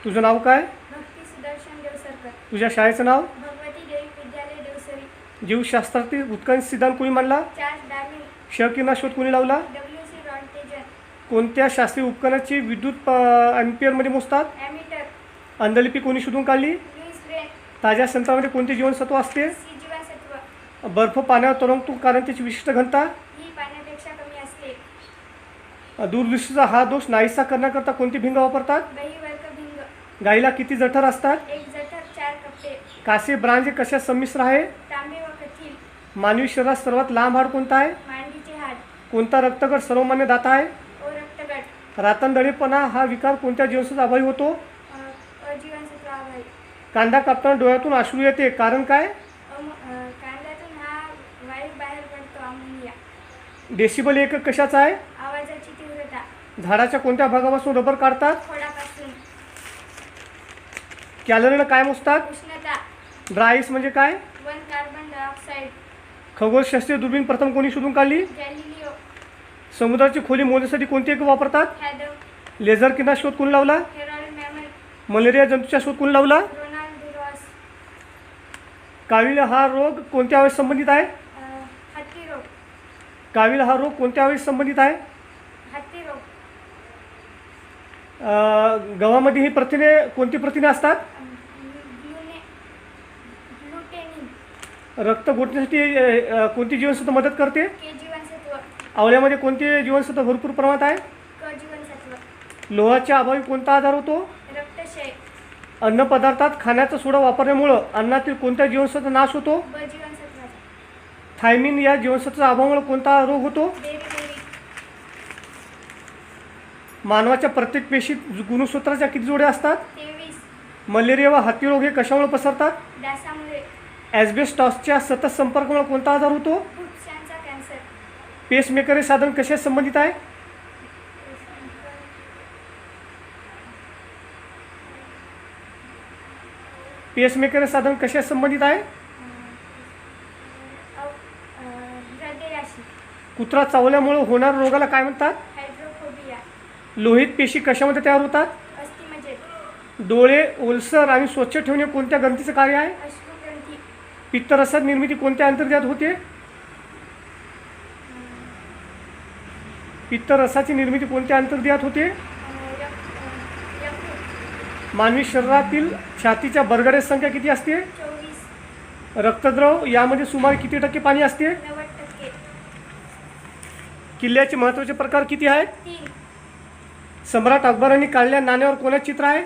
तुझं नाव काय? भक्ती सुदर्शन देवसरकर. तुझ्या शाळेचं नाव? भगवती देवी विद्यालय देवसरी. जीवशास्त्रातील उत्क्रांती सिद्धांत कोणी मांडला? Charles Darwin. क्ष किरणा शोध कोणी लावला? डब्ल्यू.सी. रॉन्टेजन. कोणत्या शास्त्रीय उपकरणाची विद्युत अँपिअरमध्ये मोजतात? ॲमीटर. अंधलिपी कोणी शोधून काढली? Louis Braille. ताज्या संत्र्यामध्ये कोणते जीवनसत्व असते? सी जीवनसत्व. बर्फ पाण्यावर तरंगतो कारण त्याची विशिष्ट घनता? ही पाण्यापेक्षा कमी असते. दूरदृष्टीचा हा दोष नाहीसा करण्याकरता कोणती भिंग वापरतात? बहिर्वर्ग भिंग. गाईला किती जठर असतात? एक जठर 4 कप्पे. कासे ब्रांज हे कशात संमिश्र आहे? तांबे व कथील. मानवी शरीरात सर्वात लांब हाड कोणता आहे? मांडीचे हाड. कोणता रक्तगट सर्वमान्य दाता आहे? ओ रक्तगट. रातंधळेपणा हा विकार कोणत्या जीवनसत्वाचा अभावी होतो? अजीवनसत्व अभावी. कांदा कापताना डोळ्यातून अश्रू येते कारण काय? कांद्यातून हा वायू बाहेर पडतो, अमोनिया. डेसिबल एकक कशाचा आहे? आवाजाची तीव्रता. झाडाच्या कोणत्या भागापासून रबर काढतात? खोडापासून. कॅलरीला काय मोजतात? उष्णता. ड्राय आईस म्हणजे काय? 1 कार्बन डायऑक्साईड. खगोलशास्त्रीय दुर्बीण प्रथम कोणी शोधून काढली? गॅलिलिओ. समुद्राची खोली मोजण्यासाठी कोणते एकक वापरतात? फॅदम. लेझर किंवा शोध कोणी लावला? हेरॉल्ड मॅमन. मलेरिया जंतूचा शोध कोणी लावला? रोनाल्ड डुरॉस. कावीळ हा रोग कोणत्या अवस्थेत संबंधित आहे? हत्ती रोग. कावीळ हा रोग कोणत्या अवस्थेत संबंधित आहे? हत्ती रोग. गव्हामध्ये ही प्रथिने कोणती प्रथिने असतात? ग्लुटेनिन. रक्त गोठण्यासाठी कोणती जीवनसत्व मदत करते? के जीवनसत्व. आवळ्यामध्ये कोणते जीवनसत्व भरपूर प्रमाणात आहे? क जीवनसत्व. लोहाच्या अभावी कोणता आजार होतो? रक्तक्षय. अन्नपदार्थात खाण्याचा सोडा वापरल्यामुळं अन्नातील कोणत्या जीवनसत्व नाश होतो? ब जीवनसत्व. थायमिन या जीवनसत्वाच्या अभावामुळे कोणता रोग होतो? बेरी. मानवाच्या प्रत्येक पेशीत गुणसूत्राच्या किती जोड्या असतात? 23. मलेरिया व हत्ती रोग हे कशामुळे पसरतात? डासामुळे. ॲस्बेस्टॉसच्या सतत संपर्कामुळे कोणता आजार होतो? फुफ्फुसांचा कॅन्सर. पेसमेकर हे साधन कशाशी संबंधित आहे? पेसमेकर हे साधन कशाशी संबंधित आहे? हृदयाशी. कुत्रा चावल्यामुळे होणाऱ्या रोगाला काय म्हणतात? हायड्रोफोबिया. लोहित पेशी कशामध्ये तयार होतात? अस्थिमज्जेत. डोळे ओलसर आणि स्वच्छ ठेवणे कोणत्या ग्रंथीचं कार्य आहे? अश्रुग्रंथी. पित्तरसात निर्मिती कोणत्या अंतर्गत होते? पित्तरसाची निर्मिती कोणत्या अंतर्गत होते? यकृत. मानवी शरीरातील छातीच्या बरगड्याची संख्या किती असते? 24. रक्तद्रव यामध्ये सुमारे किती टक्के पाणी असते? 90%. किल्ल्याचे महत्त्वाचे प्रकार किती आहेत? 3. सम्राट अकबरांनी काढलेल्या नाण्यावर कोणाचे चित्र आहे?